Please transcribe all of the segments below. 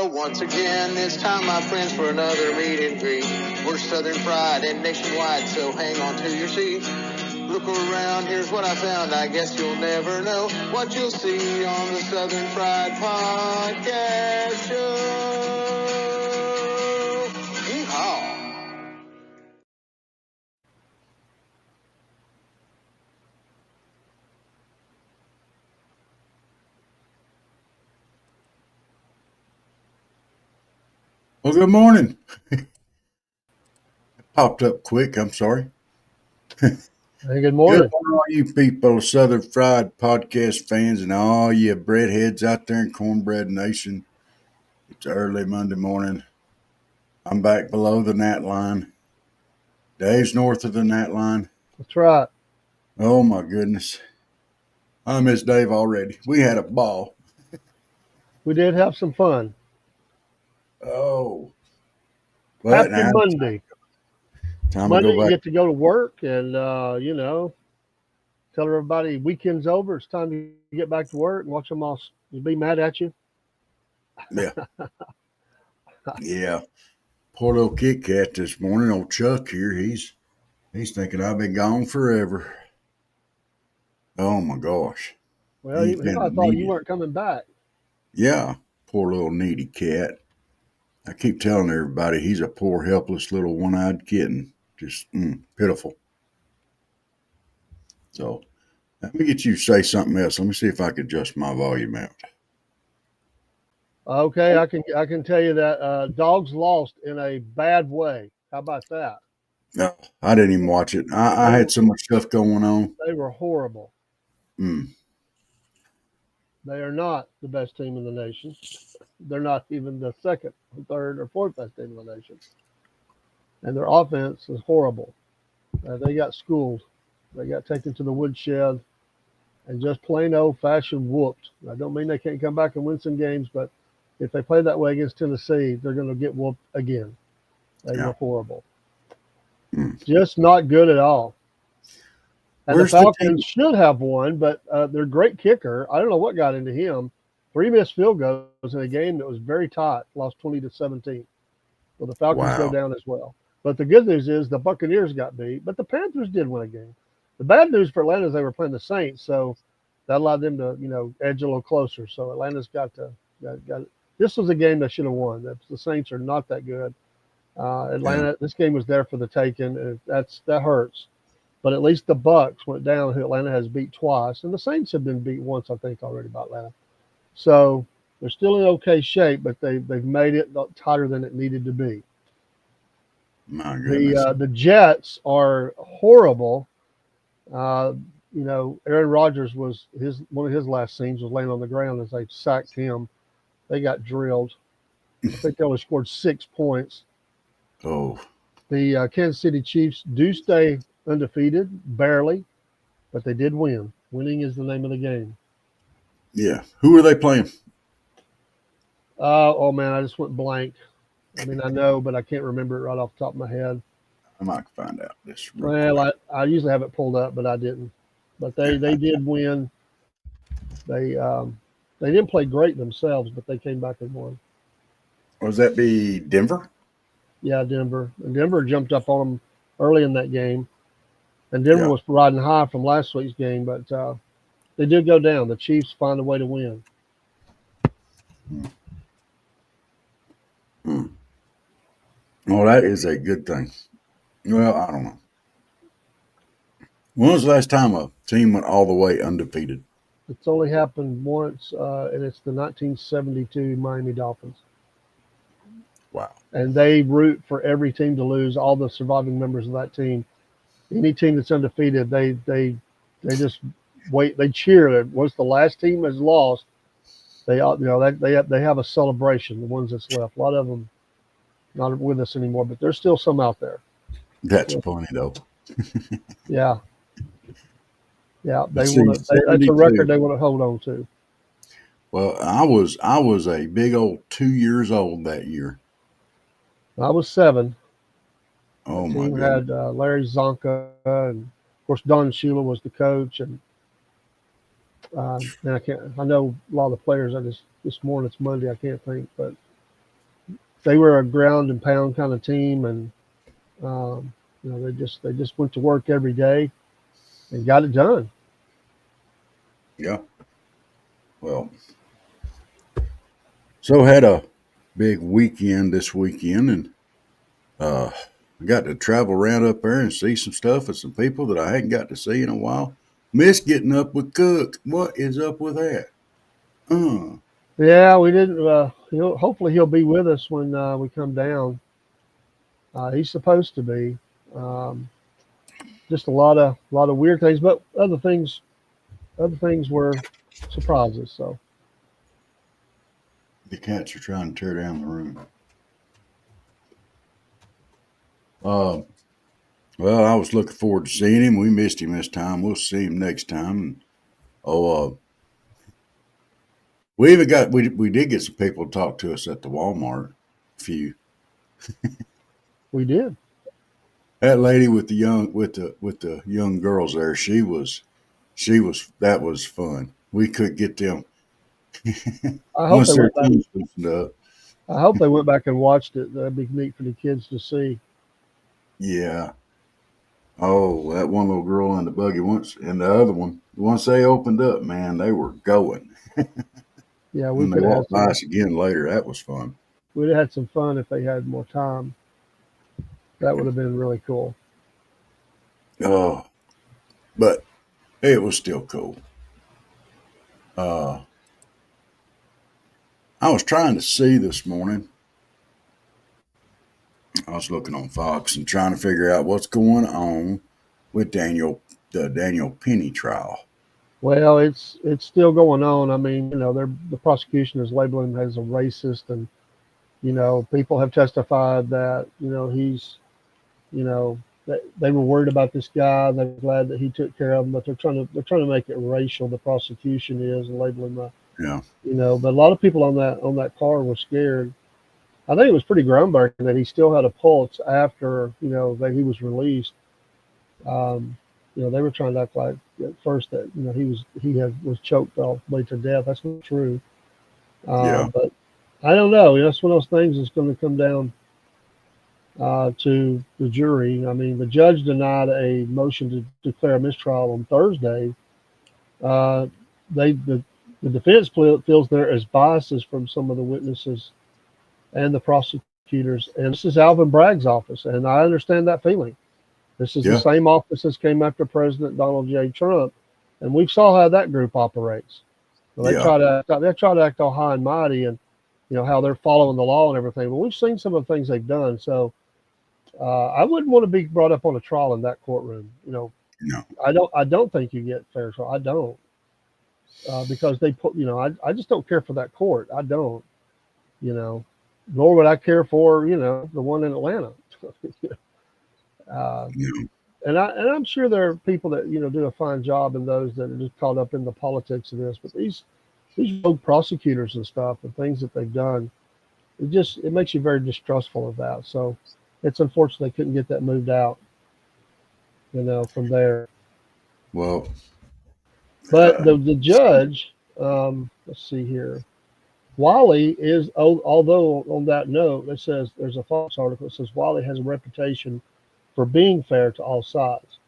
Well, once again, it's time, my friends, for another meet and greet. We're Southern Fried and nationwide, so hang on to your seat. Look around, here's what I found. I guess you'll never know what you'll see on the Southern Fried Podcast Show. Yeehaw! Well, good morning. Popped up quick. I'm sorry. Hey, good morning. Good morning, all you people, Southern Fried Podcast fans, and all you breadheads out there in Cornbread Nation. It's early Monday morning. I'm back below the gnat line. Dave's north of the gnat line. That's right. Oh, my goodness. I miss Dave already. We had a ball. We did have some fun. Oh. But Happy Monday. Time Monday, to go you back. get to go to work and, tell everybody weekend's over. It's time to get back to work and watch them all be mad at you. Yeah. Yeah. Poor little Kit Kat this morning. Old Chuck here, he's thinking I've been gone forever. Oh, my gosh. Well, He's been I thought needy. you weren't coming back. Yeah, poor little needy cat. I keep telling everybody he's a poor, helpless little one-eyed kitten. Just pitiful. So let me get you to say something else. Let me see if I can adjust my volume out. Okay, I can tell you that dogs lost in a bad way. How about that? No, I didn't even watch it. I had so much stuff going on. They were horrible. Mm. They are not the best team in the nation. They're not even the second, third, or fourth best team in the nation. And their offense is horrible. They got schooled. They got taken to the woodshed and just plain old-fashioned whooped. I don't mean they can't come back and win some games, but if they play that way against Tennessee, they're going to get whooped again. They were horrible. Just not good at all. And the Falcons should have won, but their great kicker, I don't know what got into him. 3 missed field goals in a game that was very tight, lost 20-17. Well, the Falcons go down as well. But the good news is the Buccaneers got beat, but the Panthers did win a game. The bad news for Atlanta is they were playing the Saints, so that allowed them to, edge a little closer. So Atlanta's got this was a game they should have won. The Saints are not that good. Atlanta, this game was there for the taking, and that hurts. But at least the Bucs went down, who Atlanta has beat twice, and the Saints have been beat once, I think, already by Atlanta. So they're still in okay shape, but they've made it tighter than it needed to be. My goodness. The Jets are horrible. Aaron Rodgers was one of his last scenes was laying on the ground as they sacked him. They got drilled. I think they only scored 6 points. Oh. The Kansas City Chiefs do stay undefeated, barely, but they did win. Winning is the name of the game. Yeah. Who are they playing? Oh, man, I just went blank. I mean, I know, but I can't remember it right off the top of my head. I might find out this. Well, I usually have it pulled up, but I didn't. But they did win. They didn't play great themselves, but they came back and won. Was that be Denver? Yeah, Denver. And Denver jumped up on them early in that game. And Denver was riding high from last week's game, but they did go down. The Chiefs find a way to win. Well, that is a good thing. Well, I don't know. When was the last time a team went all the way undefeated? It's only happened once, and it's the 1972 Miami Dolphins. Wow. And they root for every team to lose, all the surviving members of that team. Any team that's undefeated, they just wait. They cheer. Once the last team has lost, they have a celebration. The ones that's left, a lot of them not with us anymore, but there's still some out there. That's funny though. Yeah. That's a record they want to hold on to. Well, I was a big old 2 years old that year. I was 7. Oh, the my team goodness. had Larry Zonka, and of course Don Shula was the coach, and I know a lot of the players. This morning it's Monday, I can't think, but they were a ground and pound kind of team, and they just went to work every day and got it done. Yeah. Well, so had a big weekend this weekend, and I got to travel around up there and see some stuff and some people that I hadn't got to see in a while. Miss getting up with Cook. What is up with that? Yeah, we didn't. Hopefully he'll be with us when we come down. He's supposed to be. Um, just a lot of weird things, but other things were surprises. So The cats are trying to tear down the room. Uh, well, I was looking forward to seeing him. We missed him this time. We'll see him next time. Oh, we did get some people to talk to us at the Walmart. A few. we did. That lady with the young girls there, that was fun. We could get them I hope once they their went back. teams loosened up. I hope they went back and watched it. That'd be neat for the kids to see. Yeah. Oh, that one little girl in the buggy and the other one. Once they opened up, man, they were going. Yeah, we And they could have had walked by some. us again later. That was fun. We'd have had some fun if they had more time. That would have been really cool. Oh, but it was still cool. Uh, I was trying to see this morning. I was looking on Fox and trying to figure out what's going on with the Daniel Penny trial. Well, it's still going on. I mean, the prosecution is labeling him as a racist, and people have testified that they were worried about this guy. They're glad that he took care of them, but they're trying to make it racial. The prosecution is and labeling the Yeah. But a lot of people on that car were scared. I think it was pretty groundbreaking that he still had a pulse after that he was released. They were trying to act like at first that was choked all the way to death. That's not true. Yeah. But I don't know. It's one of those things that's going to come down to the jury. I mean, the judge denied a motion to declare a mistrial on Thursday. Uh, the defense feels there is biases from some of the witnesses and the prosecutors. And this is Alvin Bragg's office, and I understand that feeling. This is the Yeah. same office that came after President Donald J. Trump, and we saw how that group operates. So they Yeah. try to act all high and mighty, and how they're following the law and everything. But we've seen some of the things they've done. So I wouldn't want to be brought up on a trial in that courtroom. No. I don't think you get fair trial. I don't, because they put. I just don't care for that court. I don't. Nor would I care for the one in Atlanta. uh, Yeah. and I'm sure there are people that do a fine job, and those that are just caught up in the politics of this. But these rogue prosecutors and stuff, and things that they've done, it makes you very distrustful of that. So it's unfortunate they couldn't get that moved out, from there. Well, But the judge, let's see here. Wiley is, although on that note, it says there's a Fox article that says Wiley has a reputation for being fair to all sides.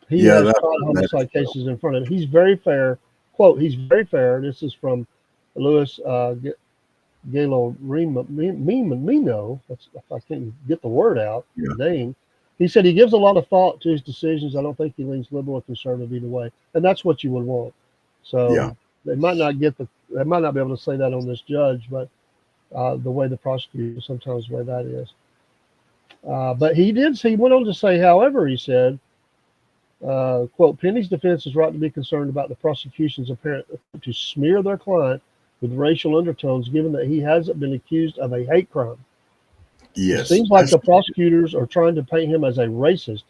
He yeah, has tried homicide cases in front of him. He's very fair. Quote, he's very fair. This is from Louis Galo Mino. If I can't get the word out, Yeah. the name. He said he gives a lot of thought to his decisions. I don't think he leans liberal or conservative either way. And that's what you would want. So Yeah. they might not be able to say that on this judge, but the way the prosecutor, sometimes the way that is. But he went on to say, however, he said, quote, Penny's defense is right to be concerned about the prosecution's apparent attempt to smear their client with racial undertones, given that he hasn't been accused of a hate crime. Yes. It seems like the prosecutors are trying to paint him as a racist.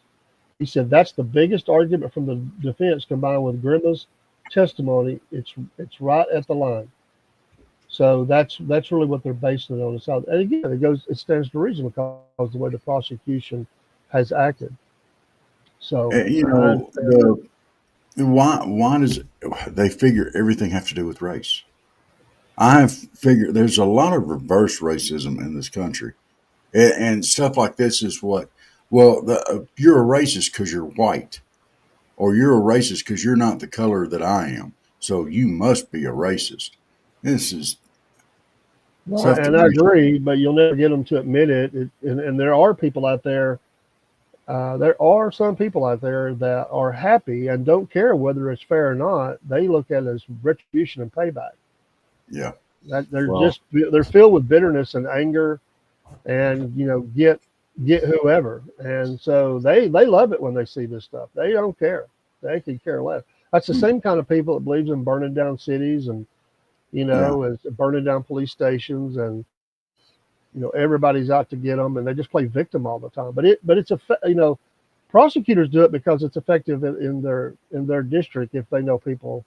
He said that's the biggest argument from the defense, combined with Grimma's testimony. It's right at the line. So that's really what they're basing it on. And again, it stands to reason because of the way the prosecution has acted. So why does they figure everything have to do with race? I've figured there's a lot of reverse racism in this country, and stuff like this is what. Well, you're a racist because you're white, or you're a racist because you're not the color that I am. So you must be a racist. This is Well, stuff that and I makes. agree, but you'll never get them to admit it. And there are people out there. There are some people out there that are happy and don't care whether it's fair or not. They look at it as retribution and payback. Yeah. That Well. they're filled with bitterness and anger, and get whoever. And so they love it when they see this stuff. They don't care. They could care less. That's the same kind of people that believes in burning down cities and Yeah. as burning down police stations, and everybody's out to get them, and they just play victim all the time. But it's prosecutors do it because it's effective in their district if they know people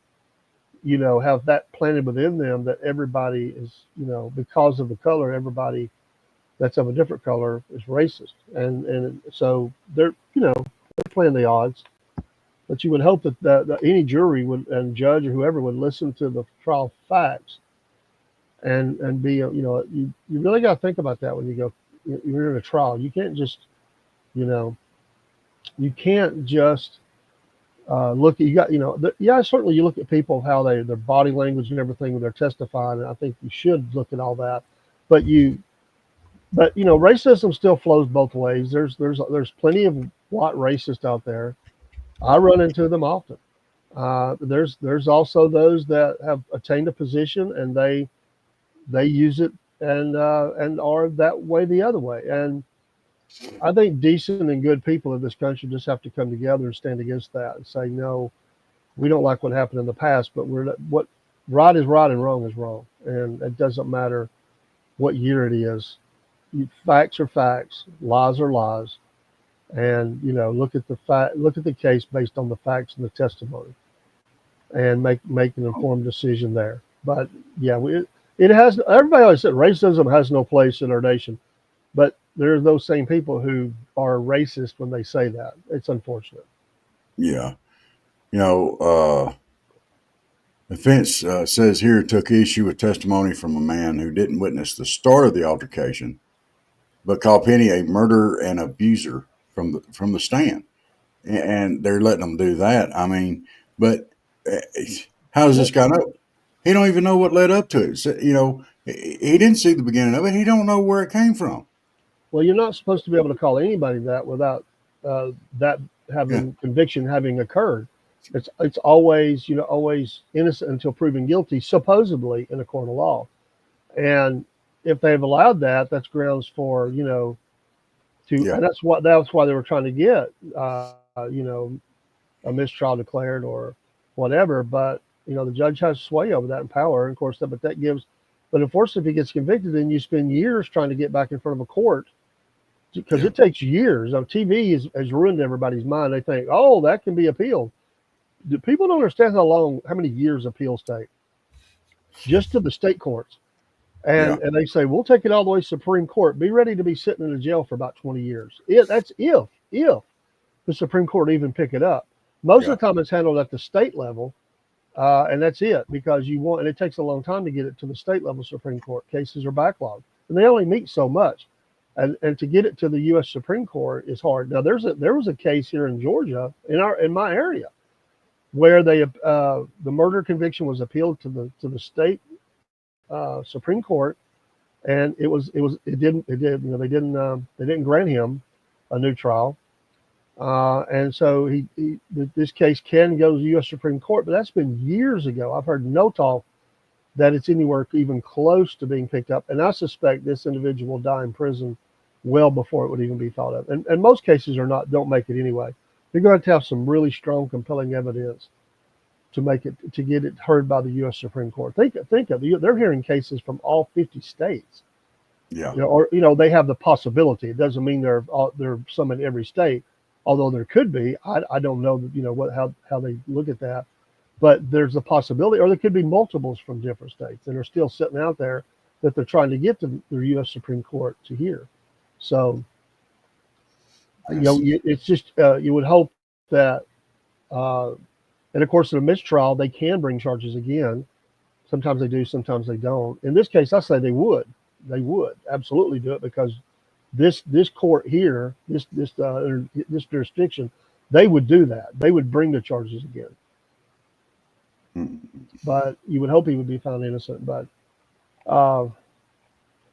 have that planted within them that everybody is because of the color, everybody that's of a different color is racist, and so they're playing the odds. But you would hope that any jury would and judge or whoever would listen to the trial facts and be you really got to think about that when you're in a trial. You can't just you know you can't just look at certainly you look at people how their body language and everything when they're testifying, and I think you should look at all that. But racism still flows both ways. There's plenty of white racists out there. I run into them often. There's also those that have attained a position and they use it and are that way the other way. And I think decent and good people in this country just have to come together and stand against that and say, no, we don't like what happened in the past, but what right is right and wrong is wrong, and it doesn't matter what year it is. Facts are facts, lies are lies, and look at the case based on the facts and the testimony, and make an informed decision there. But yeah, it has. Everybody always said racism has no place in our nation, but there are those same people who are racist when they say that. It's unfortunate. Yeah. You know, defense says here it took issue with testimony from a man who didn't witness the start of the altercation, but called Penny a murderer and abuser from the stand, and they're letting them do that. I mean, but uh, how does this guy know? He don't even know what led up to it. So, he didn't see the beginning of it. He don't know where it came from. Well, you're not supposed to be able to call anybody that without that Yeah. having conviction having occurred. It's always always innocent until proven guilty, supposedly in a court of law. And if they've allowed that, that's grounds for Yeah. and that's why they were trying to get a mistrial declared or whatever. But the judge has sway over that and power, and of course, but unfortunately, if he gets convicted, then you spend years trying to get back in front of a court because Yeah. it takes years. TV has ruined everybody's mind. They think, oh, that can be appealed. People don't understand how many years appeals take just to the state courts. Yeah. And they say, we'll take it all the way to Supreme Court. Be ready to be sitting in a jail for about 20 years. That's if the Supreme Court even pick it up. Most Yeah. of the time it's handled at the state level, and that's it, because and it takes a long time to get it to the state level Supreme Court. Cases are backlogged, and they only meet so much. And to get it to the U.S. Supreme Court is hard. Now, there was a case here in Georgia, in my area, where the murder conviction was appealed to the state Supreme Court, and they didn't grant him a new trial, and so this case can go to the U.S. Supreme Court, but that's been years ago. I've heard no talk that it's anywhere even close to being picked up, and I suspect this individual will die in prison well before it would even be thought of. And most cases don't make it anyway. You're going to have some really strong, compelling evidence to get it heard by the U.S. Supreme Court. Think of it. They're hearing cases from all 50 states. Yeah. Or they have the possibility. It doesn't mean they're some in every state, although there could be. I don't know how they look at that, but there's a possibility, or there could be multiples from different states that are still sitting out there that they're trying to get to the U.S. Supreme Court to hear. So it's just you would hope that. And of course, in a mistrial, they can bring charges again. Sometimes they do, sometimes they don't. In this case, I say they would. They would absolutely do it because this court here, this jurisdiction, they would do that. They would bring the charges again. But you would hope he would be found innocent. But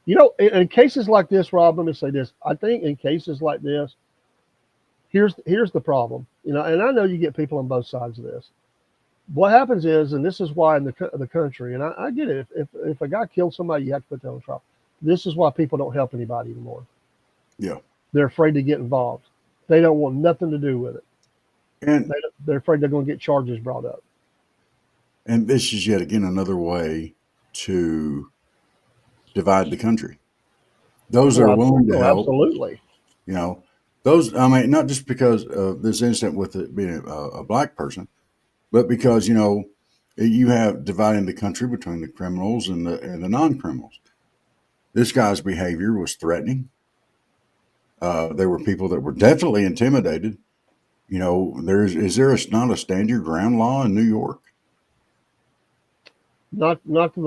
in cases like this, Rob, let me say this. I think in cases like this, here's the problem. And I know you get people on both sides of this. What happens is, and this is why in the country, and I get it. If a guy kills somebody, you have to put that on trial. This is why people don't help anybody anymore. Yeah. They're afraid to get involved. They don't want nothing to do with it. And they're afraid they're going to get charges brought up. And this is yet again another way to divide the country. Those that are willing to help. Absolutely. Those, not just because of this incident with it being a black person, but because, you have dividing the country between the criminals and the non-criminals. This guy's behavior was threatening. There were people that were definitely intimidated. Is there not a stand your ground law in New York? Not to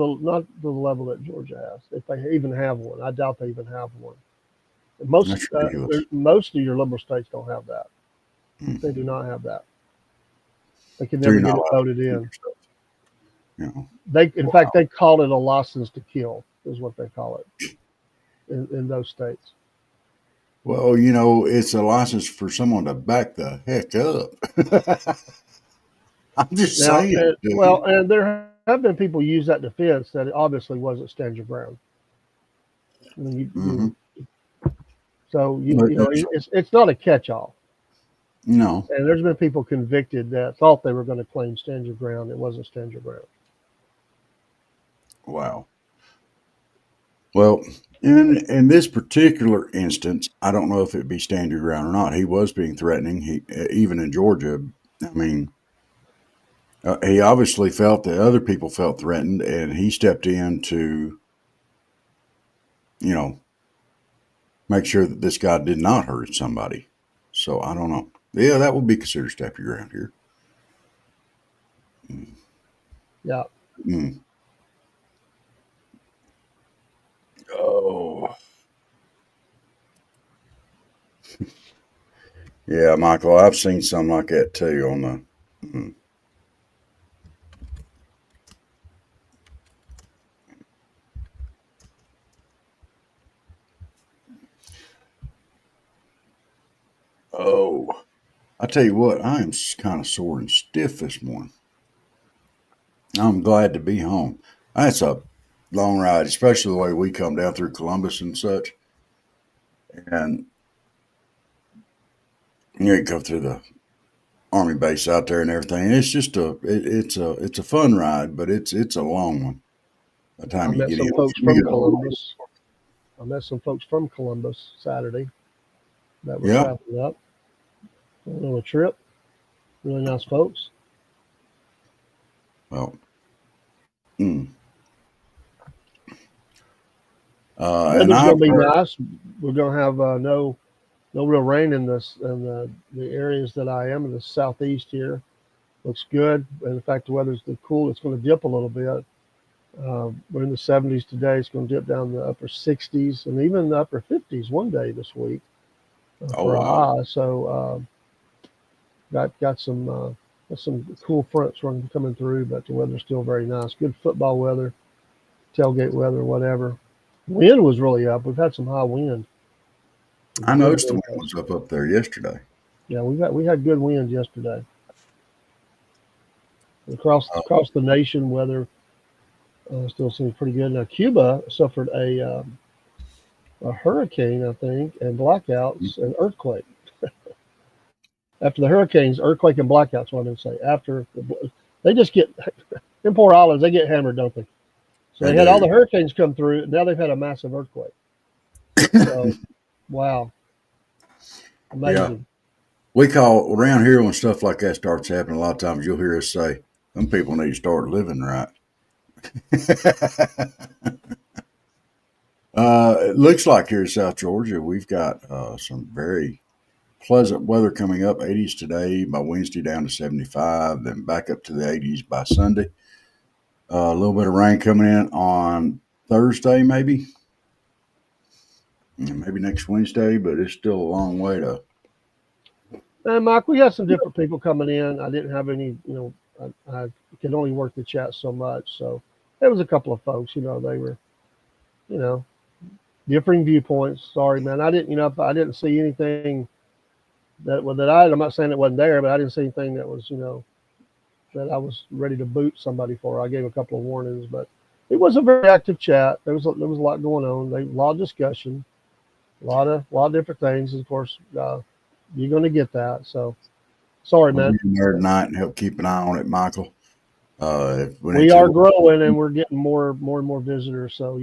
the level that Georgia has. If they even have one, I doubt they even have one. Most of your liberal states don't have that. Mm-hmm. They do not have that. They can never get it voted in. In fact, they call it a license to kill, is what they call it in those states. Well, it's a license for someone to back the heck up. I'm just saying. And there have been people use that defense that it obviously wasn't stand your ground. So it's not a catch-all. No. And there's been people convicted that thought they were going to claim stand your ground. It wasn't stand your ground. Wow. Well, in this particular instance, I don't know if it'd be stand your ground or not. He was being threatening. Even in Georgia, he obviously felt that other people felt threatened, and he stepped in to, make sure that this guy did not hurt somebody. So I don't know. Yeah, that would be considered step your ground here. Yeah. Mm. Oh. Yeah, Michael, I've seen something like that too on the. Mm. Oh, I tell you what, I am kind of sore and stiff this morning. I'm glad to be home. That's a long ride, especially the way we come down through Columbus and such. And you go through the Army base out there and everything. It's just it's a fun ride, but it's a long one. By the time you get in, I met some folks from Columbus Saturday that were traveling up on a trip. Really nice folks. Well, weather's going to be nice. We're going to have no real rain in the areas that I am in the southeast here. Looks good. And in fact, the weather's cool. It's going to dip a little bit. We're in the 70s today. It's going to dip down to the upper 60s and even the upper 50s one day this week for a high. So got some cool fronts coming through, but the weather's still very nice. Good football weather, tailgate weather, whatever. Wind was really up. We've had some high wind. I noticed the wind was up there yesterday. Yeah, we had good winds yesterday. Across the nation, weather still seems pretty good. Now, Cuba suffered a hurricane, I think, and blackouts and earthquake. After the hurricanes, earthquake and blackouts, what I'm going to say. After they just get in poor islands, they get hammered, don't they? So they had all the hurricanes come through, and now they've had a massive earthquake. So, wow, amazing. Yeah. We call around here when stuff like that starts happening. A lot of times you'll hear us say, "Some people need to start living right." It looks like here in South Georgia, we've got some very pleasant weather coming up. 80s today, by Wednesday down to 75, then back up to the 80s by Sunday. A little bit of rain coming in on Thursday, maybe next Wednesday, but it's still a long way to. And Mike, we had some different people coming in. I didn't have any, I could only work the chat so much. So there was a couple of folks, they were, you know, differing viewpoints. Sorry, man. I didn't see anything I'm not saying it wasn't there, but I didn't see anything that was, that I was ready to boot somebody for. I gave a couple of warnings, but it was a very active chat. There was a lot going on. A lot of discussion, a lot of different things. And of course, you're going to get that. So, sorry, man. We'll be there tonight and help keep an eye on it, Michael. We are growing and we're getting more and more visitors. So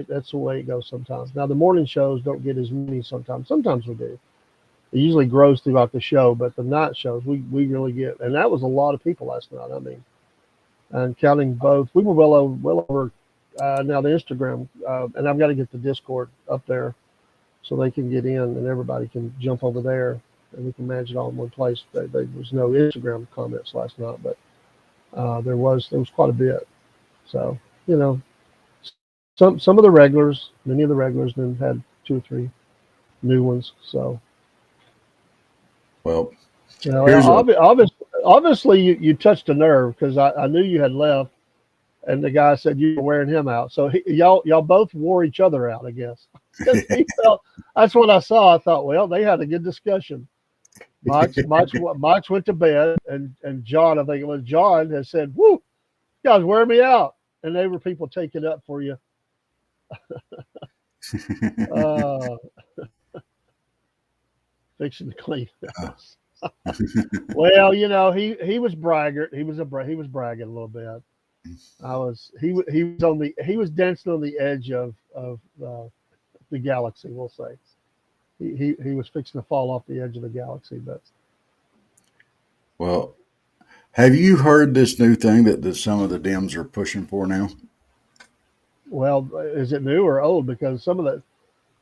that's the way it goes sometimes. Now the morning shows don't get as many sometimes. Sometimes we do. It usually grows throughout the show, but the night shows we really get, and that was a lot of people last night. I mean, and counting both, we were well over now the Instagram, and I've got to get the Discord up there so they can get in and everybody can jump over there and we can manage it all in one place. There was no Instagram comments last night, but there was quite a bit. So some of the regulars, many of the regulars, then had 2 or 3 new ones. So. Well, obviously you touched a nerve because I knew you had left, and the guy said you were wearing him out. So y'all both wore each other out, I guess. That's what I saw. I thought, well, they had a good discussion. Mike's went to bed, and John, I think it was John, has said, "Woo, you guys wear me out," and they were people taking up for you. Fixing to clean house. Well, he was braggart. He was bragging a little bit. He was dancing on the edge of the galaxy, we'll say. He was fixing to fall off the edge of the galaxy, but. Well, have you heard this new thing that some of the Dems are pushing for now? Well, is it new or old? Because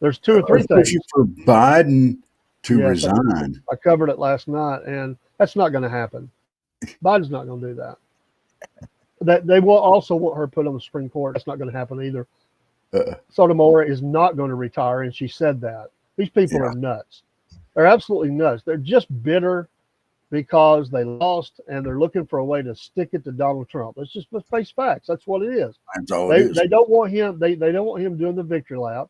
there's 2 or 3 things. Pushing for Biden to resign. I covered it last night, and that's not going to happen. Biden's not going to do that. They will also want her put on the Supreme Court. That's not going to happen either. Sotomayor is not going to retire, and she said that. These people are nuts. They're absolutely nuts. They're just bitter because they lost, and they're looking for a way to stick it to Donald Trump. Let's face facts. That's what it is. They don't want him. They don't want him doing the victory lap.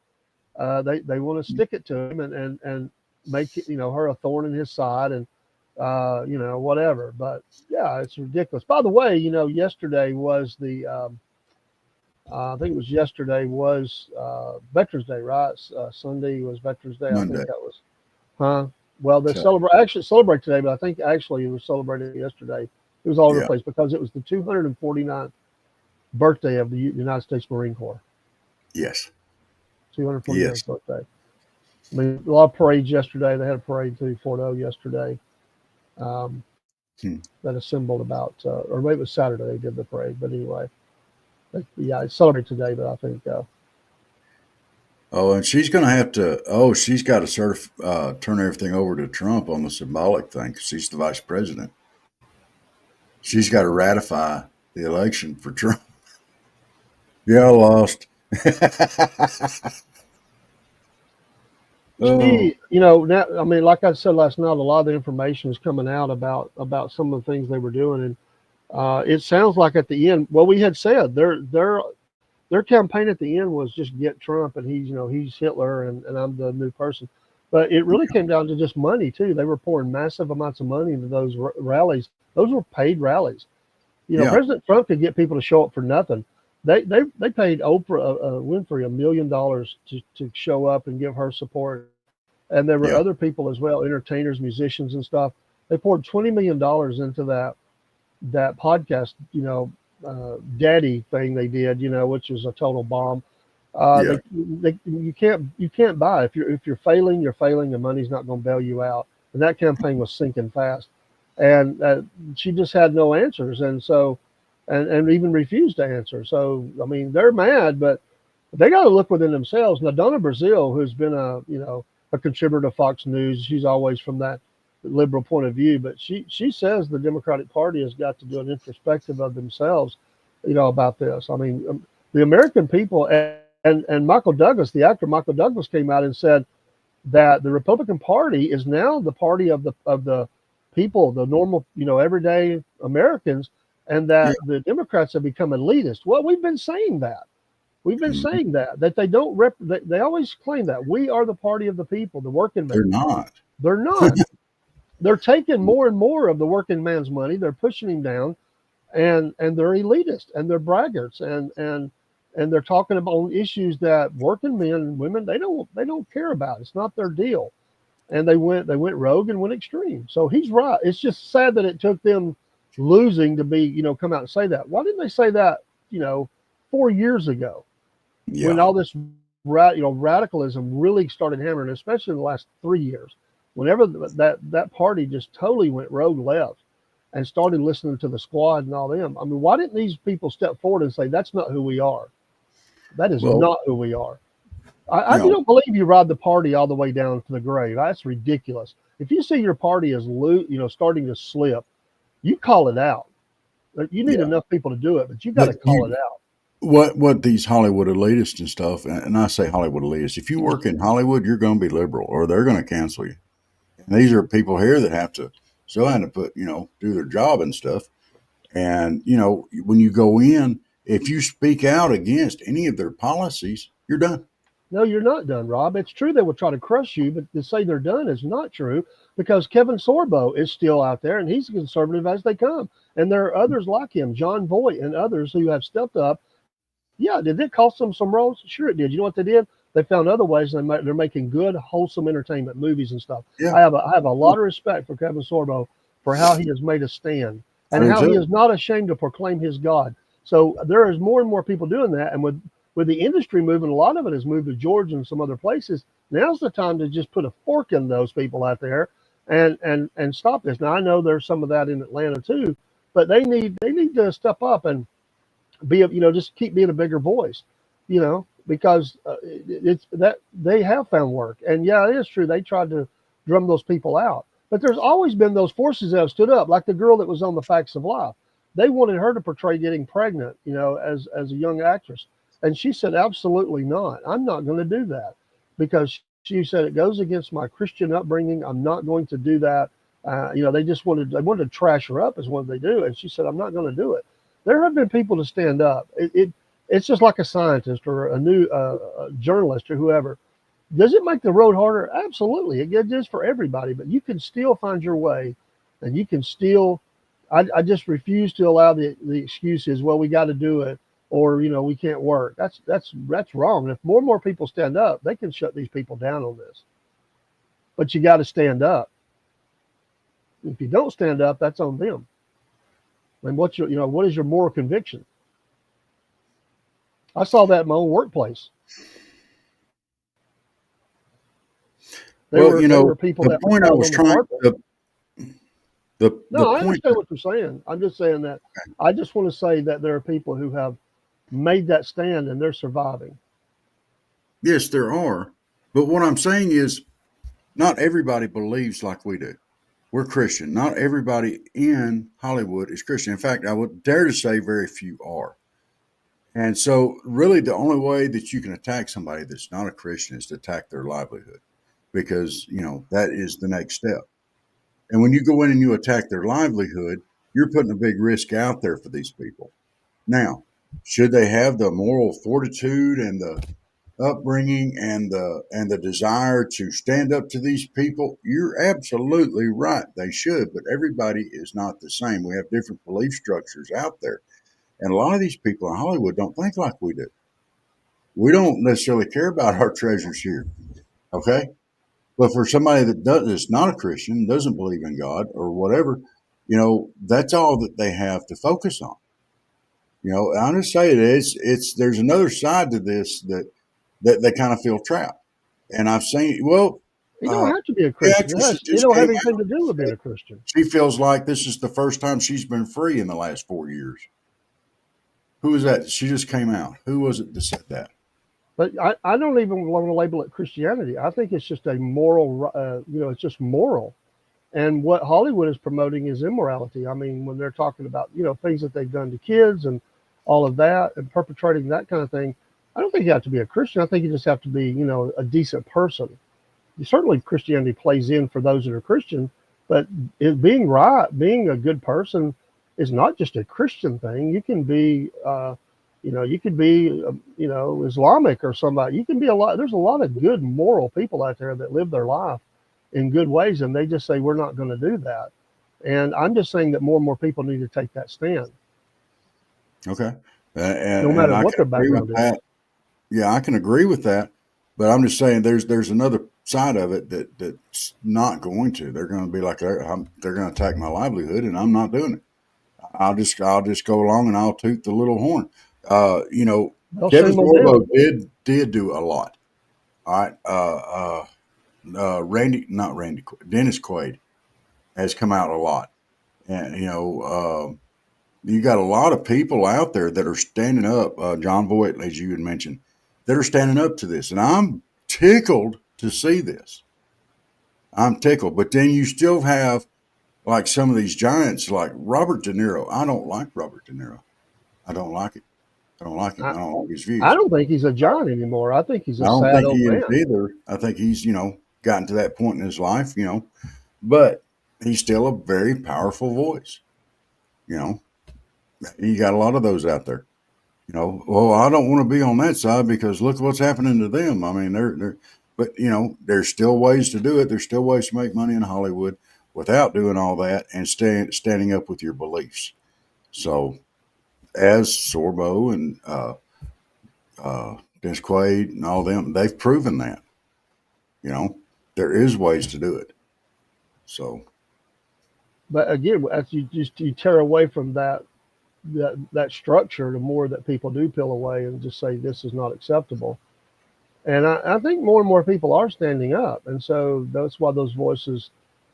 They want to stick it to him and make it, her a thorn in his side and whatever. But yeah, it's ridiculous. By the way, yesterday was I think it was yesterday was Veterans Day, right? Sunday was Veterans Day. Monday. I think that was, well, they celebrate today, but I think actually it was celebrated yesterday. It was all over the place because it was the 249th birthday of the United States Marine Corps. Yes. 249th birthday. I mean, a lot of parades yesterday. They had a parade through Fort O yesterday that assembled about, or maybe it was Saturday they did the parade. But anyway, it's celebrated today, but I think. And she's going to have to, she's got to turn everything over to Trump on the symbolic thing because she's the vice president. She's got to ratify the election for Trump. Yeah, I lost. Now, I mean, like I said last night, a lot of the information is coming out about some of the things they were doing, and it sounds like at the end, well, we had said their campaign at the end was just get Trump, and he's Hitler, and I'm the new person, but it really came down to just money too. They were pouring massive amounts of money into those rallies. Those were paid rallies. President Trump could get people to show up for nothing. They paid Oprah Winfrey $1 million to show up and give her support, and there were other people as well, entertainers, musicians, and stuff. They poured $20 million into that podcast, daddy thing they did, which was a total bomb. You can't buy if you're failing, and money's not going to bail you out. And that campaign was sinking fast, and she just had no answers, and so. And even refused to answer. So, I mean, they're mad, but they got to look within themselves. Now, Donna Brazile, who's been a contributor to Fox News, she's always from that liberal point of view, but she says the Democratic Party has got to do an introspective of themselves about this. I mean, the American people and Michael Douglas, the actor Michael Douglas, came out and said that the Republican Party is now the party of the people, the normal, everyday Americans, and Yeah. that the Democrats have become elitist. Well, we've been saying that. We've been Mhm. saying that they don't they always claim that we are the party of the people, the working They're man. not. They're not. They're taking more and more of the working man's money. They're pushing him down, and they're elitist and they're braggarts and they're talking about issues that working men and women they don't care about. It's not their deal. And they went rogue and went extreme. So he's right. It's just sad that it took them losing to be come out and say that. Why didn't they say that 4 years ago when Yeah. all this radicalism really started hammering, especially in the last 3 years, whenever that party just totally went rogue left and started listening to the squad and all them. I mean, why didn't these people step forward and say that's not who we are? That is Well, not who we are. I you know, don't believe you ride the party all the way down to the grave. That's ridiculous. If you see your party is starting to slip, you call it out. You need yeah. enough people to do it, but you got to But call it out. what these Hollywood elitists and stuff, and I say Hollywood elitists, if you work in Hollywood, you're going to be liberal, or they're going to cancel you. And these are people here that have to still have to put, do their job and stuff. And when you go in, if you speak out against any of their policies, you're done. No, you're not done, Rob. It's true they will try to crush you, but to say they're done is not true because Kevin Sorbo is still out there and he's conservative as they come. And there are others like him, John Voight and others who have stepped up. Yeah, did it cost them some roles? Sure, it did. You know what they did? They found other ways. They're making good, wholesome entertainment movies and stuff. Yeah, I have a lot of respect for Kevin Sorbo for how he has made a stand I and do how he too. is not ashamed to proclaim his God. So there is more and more people doing that, and with the industry moving, a lot of it has moved to Georgia and some other places. Now's the time to just put a fork in those people out there and stop this. Now I know there's some of that in Atlanta too, but they need to step up and just keep being a bigger voice, because it's that they have found work. And yeah, it is true. They tried to drum those people out, but there's always been those forces that have stood up, like the girl that was on The Facts of Life. They wanted her to portray getting pregnant, as a young actress. And she said, absolutely not. I'm not going to do that because she said it goes against my Christian upbringing. I'm not going to do that. They wanted to trash her up is what they do. And she said, I'm not going to do it. There have been people to stand up. It's just like a scientist or a new journalist or whoever. Does it make the road harder? Absolutely. It is for everybody, but you can still find your way and you can still. I just refuse to allow the excuses, well, we got to do it or, we can't work. That's wrong. And if more and more people stand up, they can shut these people down on this. But you got to stand up. If you don't stand up, that's on them. And what is your moral conviction? I saw that in my own workplace. There Well, were there were people the that were point I crawling was on the trying carpet. the No, I point understand what you're saying. I'm just saying that I just want to say that there are people who have made that stand and they're surviving. yes, there are. But what I'm saying is not everybody believes like we do. We're Christian. Not everybody in Hollywood is Christian. In fact, I would dare to say very few are. And so, really, the only way that you can attack somebody that's not a Christian is to attack their livelihood because, that is the next step. And when you go in and you attack their livelihood, you're putting a big risk out there for these people. Now, should they have the moral fortitude and the upbringing and the desire to stand up to these people? You're absolutely right. They should, but everybody is not the same. We have different belief structures out there. And a lot of these people in Hollywood don't think like we do. We don't necessarily care about our treasures here. Okay. But for somebody is not a Christian, doesn't believe in God or whatever, that's all that they have to focus on. I just say there's another side to this that they kind of feel trapped. And I've seen, well, You don't have to be a the Christian. actress that It just don't came have anything out to do with being said a Christian. she feels like this is the first time she's been free in the last 4 years. Who was that? She just came out. Who was it that said that? But I don't even want to label it Christianity. I think it's just a moral, it's just moral. And what Hollywood is promoting is immorality. I mean, when they're talking about, things that they've done to kids and all of that and perpetrating that kind of thing, I don't think you have to be a Christian. I think you just have to be, you know, a decent person. Certainly Christianity plays in for those that are Christian, but being right, being a good person is not just a Christian thing. You can be, you know, you could be, you know, Islamic or somebody. You can be a lot. There's a lot of good moral people out there that live their life in good ways, and they just say we're not going to do that. And I'm just saying that more and more people need to take that stand. Okay. No matter And I what can their agree with background is. that. Yeah, I can agree with that. But I'm just saying there's another side of it that's not going to. They're going to be like they're going to attack my livelihood, and I'm not doing it. I'll just go along and I'll toot the little horn. You know, Well, Kevin shame on them. Sorbo did do a lot. All right. Dennis Quaid has come out a lot, and you know, you got a lot of people out there that are standing up. John Voight, as you had mentioned, that are standing up to this, and I'm tickled to see this. I'm tickled, but then you still have like some of these giants, like Robert De Niro. I don't like Robert De Niro. I don't like it. I don't like him. I, I don't like his I views. don't think he's a giant anymore. I think he's I a don't sad think old he is man. either. I think he's, you know, gotten to that point in his life, you know, but he's still a very powerful voice. You know, you got a lot of those out there. You know, well, I don't want to be on that side because look what's happening to them. I mean, but you know, there's still ways to do it. There's still ways to make money in Hollywood without doing all that and standing up with your beliefs. So, as Sorbo and Dennis Quaid and all them, they've proven that. You know, there is ways to do it. So, But again, as you tear away from that structure, the more that people do peel away and just say this is not acceptable. And I think more and more people are standing up, and so that's why those voices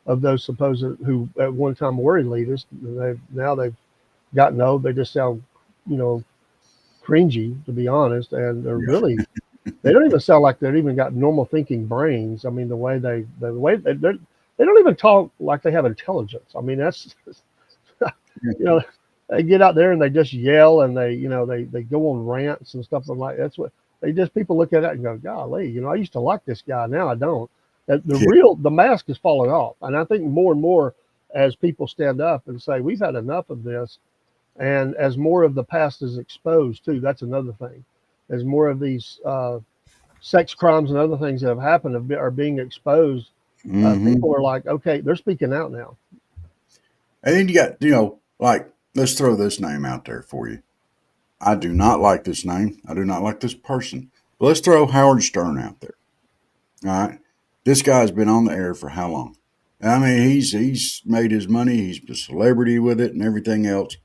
of those supposed who at one time were elitists, they've gotten old. They just sound, you know, cringy to be honest, and they're yeah, really they don't even sound like they've even got normal thinking brains. I mean, the way they don't even talk like they have intelligence. I mean, that's you know, they get out there and they just yell and they go on rants and stuff like that's what they just people look at it and go, golly, you know, I used to like this guy, now I don't. yeah. The mask is falling off, and I think more and more as people stand up and say we've had enough of this, and as more of the past is exposed too, that's another thing. As more of these sex crimes and other things that have happened are being exposed, Mm-hmm. people are like, okay, they're speaking out now. And then you got, you know, like, let's throw this name out there for you. I do not like this name. I do not like this person. But let's throw Howard Stern out there. All right. This guy's been on the air for how long? I mean, he's made his money. He's a celebrity with it and everything else.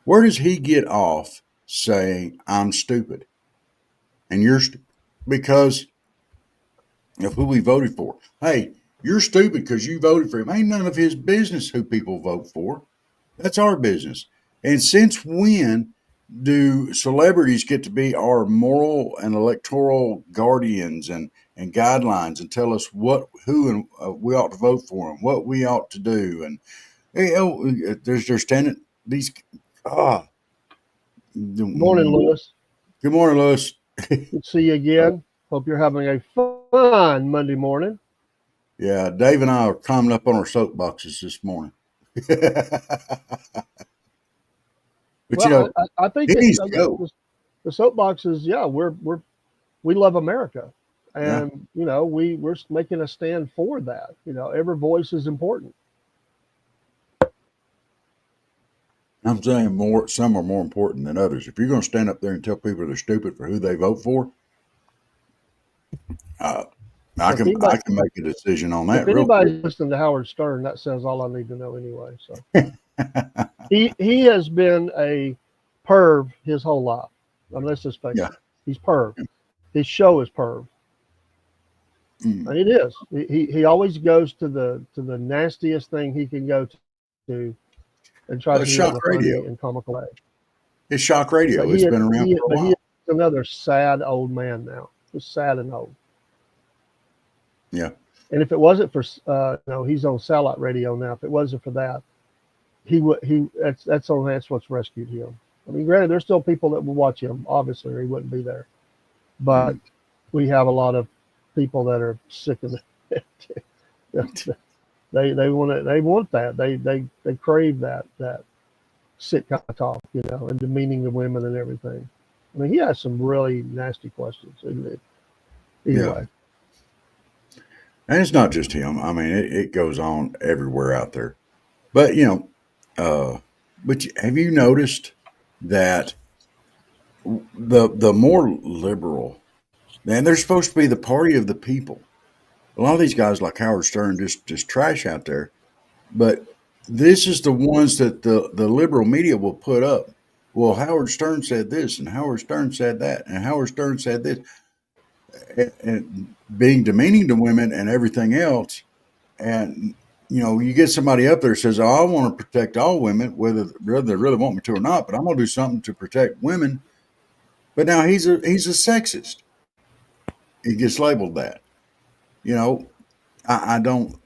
Where does he get off saying I'm stupid and you're stupid because of who we voted for? Hey, you're stupid because you voted for him. Ain't none of his business who people vote for. That's our business. And since when do celebrities get to be our moral and electoral guardians and guidelines and tell us who and we ought to vote for and what we ought to do? And you know, they're standing these. Ah, Morning, Lewis. good morning, Lewis. Good to see you again. Hope you're having a fun Monday morning. Yeah, Dave and I are climbing up on our soapboxes this morning. But you Well, know, I think he that needs to go. the soapbox is, yeah, we love America, Yeah. and you know we're making a stand for that. You know, every voice is important. I'm saying some are more important than others. If you're going to stand up there and tell people they're stupid for who they vote for, uh, I If can anybody make a decision on if that real anybody's listening to Howard Stern, that says all I need to know anyway. So quick. he has been a perv his whole life. I mean, let's just face Yeah. it. He's perv. His show is perv. Mm. And it is. He always goes to the nastiest thing he can go to and tries Well, to it's do it in shock a funny radio. and comical way. It's shock But radio. It's been around for a he is while. another sad old man now. Just sad and old. Yeah. And if it wasn't for he's on satellite radio now. If it wasn't for that, he would that's what's rescued him. I mean, granted, there's still people that will watch him, obviously, or he wouldn't be there. But we have a lot of people that are sick of it. They want that. They crave that sick kind of talk, and demeaning the women and everything. I mean, he has some really nasty questions. Anyway. Yeah. And it's not just him. I mean, it goes on everywhere out there. But but have you noticed that the more liberal, and they're supposed to be the party of the people. A lot of these guys like Howard Stern just trash out there. But this is the ones that the liberal media will put up. Well, Howard Stern said this, and Howard Stern said that, and Howard Stern said this, and being demeaning to women and everything else. And you get somebody up there that says, "Oh, I want to protect all women, whether they really want me to or not, but I'm going to do something to protect women." But now he's a sexist. He gets labeled that. I don't.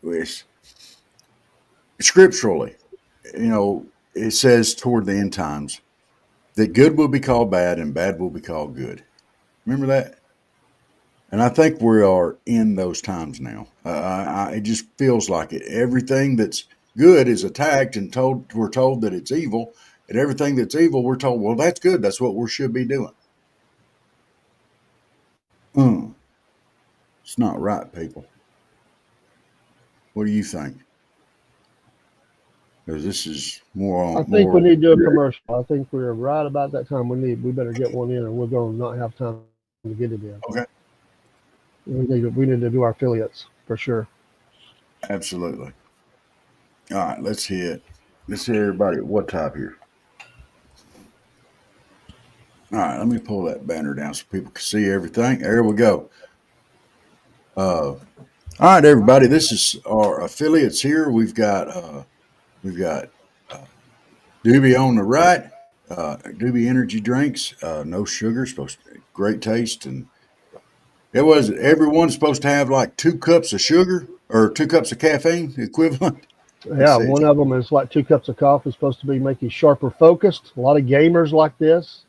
Scripturally, it says toward the end times that good will be called bad and bad will be called good. Remember that? And I think we are in those times now. It just feels like it. Everything that's good is attacked and we're told that it's evil. And everything that's evil, we're told, well, that's good. That's what we should be doing. It's not right, people. What do you think? Because this is more on. I think we need to do a commercial. I think we're right about that time. We better get one in, or we're going to not have time to get it in. Okay. We need to do our affiliates for sure. Absolutely. All right, let's hear everybody at what type here. All right, let me pull that banner down so people can see everything. There we go. All right, everybody. This is our affiliates here. We've got Doobie on the right. Doobie energy drinks, no sugar, supposed to be great taste, and everyone's supposed to have like 2 cups of sugar or 2 cups of caffeine equivalent. Yeah, one of them is like 2 cups of coffee. It's supposed to be make you sharper focused. A lot of gamers like this.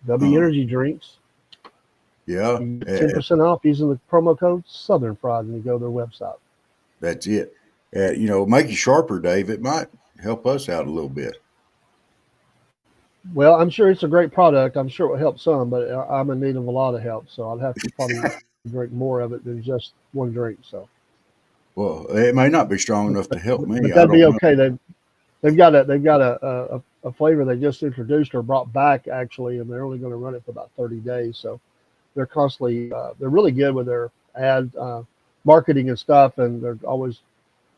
W energy drinks. Yeah. 10% off using the promo code Southern Fried when you go to their website. That's it. Make you sharper, Dave. It might help us out a little bit. Well, I'm sure it's a great product. I'm sure it will help some, but I'm in need of a lot of help. So I'd have to probably drink more of it than just one drink. So. Well, it may not be strong enough to help me. But that'd be okay. They've got a flavor they just introduced or brought back actually, and they're only going to run it for about 30 days. So they're constantly they're really good with their ad marketing and stuff, and they're always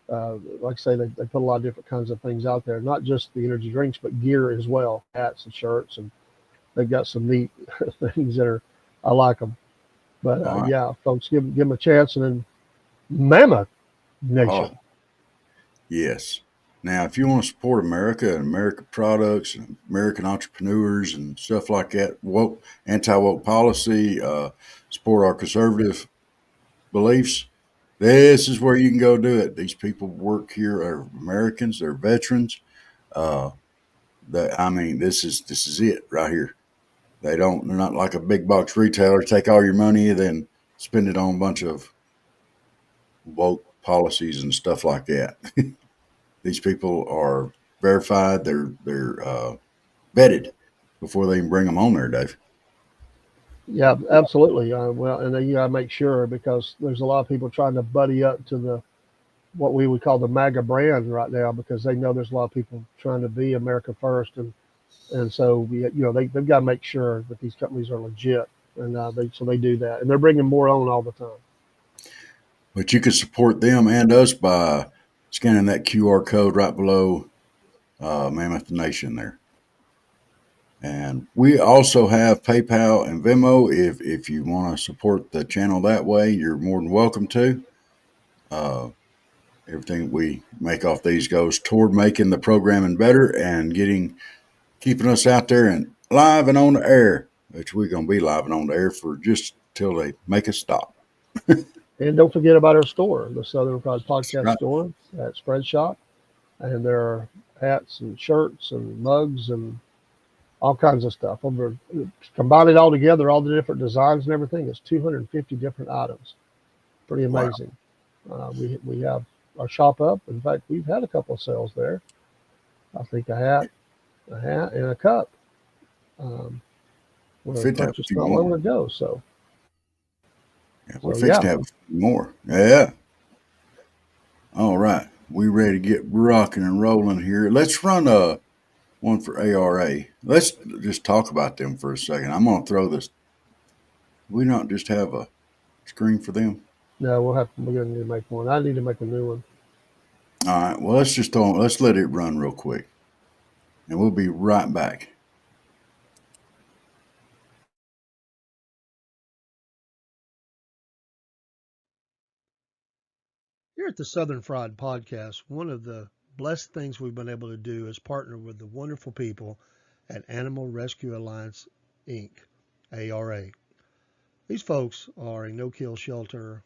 like I say they put a lot of different kinds of things out there, not just the energy drinks but gear as well, hats and shirts, and they've got some neat things that I like them. But yeah, folks, give them a chance, and then Mammoth Nation. Oh, yes. Now, if you want to support America and American products and American entrepreneurs and stuff like that, anti-woke policy, support our conservative beliefs, this is where you can go do it. These people work here are Americans, they're veterans. This is it right here. They're not like a big box retailer, take all your money and then spend it on a bunch of woke policies and stuff like that. These people are verified. They're vetted before they even bring them on there, Dave. Yeah, absolutely. Well, and then you got to make sure, because there's a lot of people trying to buddy up to what we would call the MAGA brand right now, because they know there's a lot of people trying to be America first, and so they've got to make sure that these companies are legit, and so they do that, and they're bringing more on all the time. But you can support them and us by scanning that QR code right below Mammoth Nation there. And we also have PayPal and Venmo. If you want to support the channel that way, you're more than welcome to. Everything we make off these goes toward making the programming better and keeping us out there and live and on the air, which we're going to be live and on the air for just till they make us stop. And don't forget about our store, the Southern Fried Podcast store at Spread Shop. And there are hats and shirts and mugs and all kinds of stuff. Combine it all together, all the different designs and everything. It's 250 different items. Pretty amazing. Wow. We have our shop up. In fact, we've had a couple of sales there. I think a hat, and a cup. We purchased not long ago. So yeah, we're fixing to have a few more. Yeah. All right. We ready to get rocking and rolling here. Let's run one for ARA. Let's just talk about them for a second. I'm going to throw this. We not just have a screen for them? No, we're going to need to make one. I need to make a new one. All right. Well, let's let it run real quick, and we'll be right back. Here at the Southern Fried Podcast, one of the blessed things we've been able to do is partner with the wonderful people at Animal Rescue Alliance, Inc., ARA. These folks are a no-kill shelter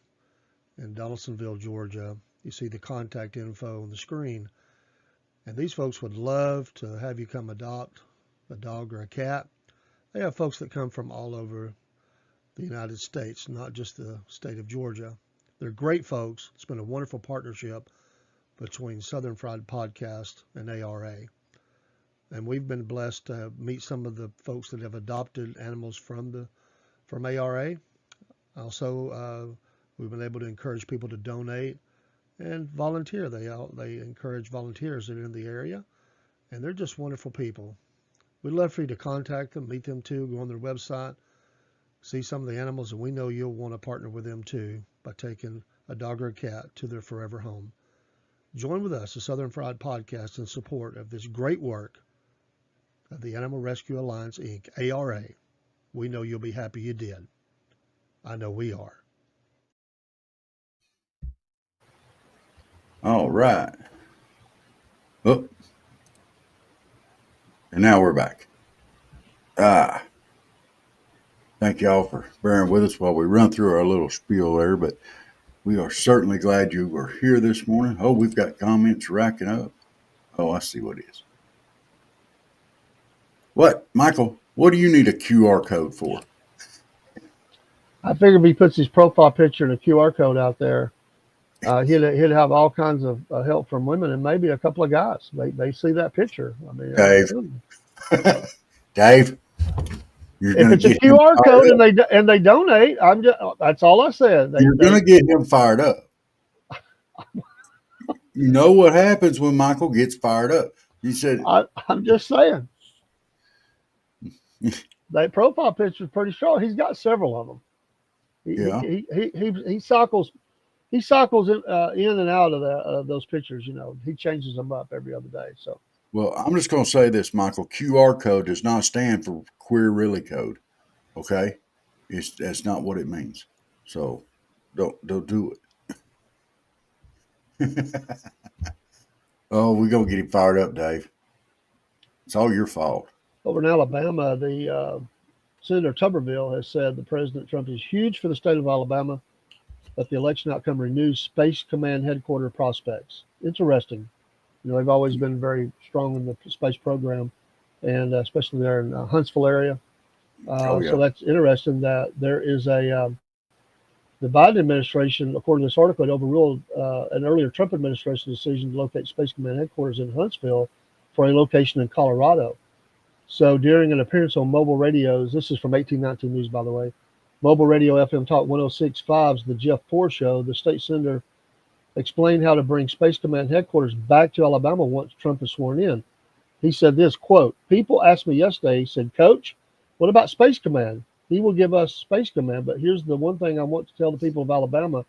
in Donaldsonville, Georgia. You see the contact info on the screen. And these folks would love to have you come adopt a dog or a cat. They have folks that come from all over the United States, not just the state of Georgia. They're great folks. It's been a wonderful partnership between Southern Fried Podcast and ARA. And we've been blessed to meet some of the folks that have adopted animals from ARA. Also, we've been able to encourage people to donate and volunteer. They encourage volunteers that are in the area, and they're just wonderful people. We'd love for you to contact them, meet them too, go on their website, see some of the animals, and we know you'll want to partner with them too by taking a dog or a cat to their forever home. Join with us, the Southern Fried Podcast, in support of this great work of the Animal Rescue Alliance, Inc., ARA. We know you'll be happy you did. I know we are. All right. Oh. And now we're back. Thank y'all for bearing with us while we run through our little spiel there, but we are certainly glad you were here this morning. Oh, we've got comments racking up. Oh, I see what it is. What, Michael, what do you need a QR code for? I figured if he puts his profile picture and a QR code out there, he'd have all kinds of help from women and maybe a couple of guys. They see that picture. I mean, Dave. Dave. If it's a QR code and they donate, that's all I said. You're going to get him fired up. You know what happens when Michael gets fired up. You said, I'm just saying. That profile picture is pretty strong. He's got several of them. He cycles in and out of those pictures. You know, he changes them up every other day. So. Well, I'm just going to say this, Michael. QR code does not stand for Queer Really Code. Okay, that's not what it means. So don't do it. Oh, we're gonna get him fired up, Dave. It's all your fault. Over in Alabama, the Senator Tuberville has said that President Trump is huge for the state of Alabama, but the election outcome renews Space Command headquarters prospects. Interesting. You know, they've always been very strong in the space program, and especially there in Huntsville area. So that's interesting that there is the Biden administration, according to this article, had overruled an earlier Trump administration decision to locate Space Command headquarters in Huntsville for a location in Colorado. So during an appearance on mobile radios, this is from 1819 News, by the way, Mobile Radio FM Talk 106.5's The Jeff Poor Show, the state senator explained how to bring Space Command headquarters back to Alabama once Trump is sworn in. He said this, quote, "People asked me yesterday," he said, "Coach, what about Space Command? He will give us Space Command, but here's the one thing I want to tell the people of Alabama.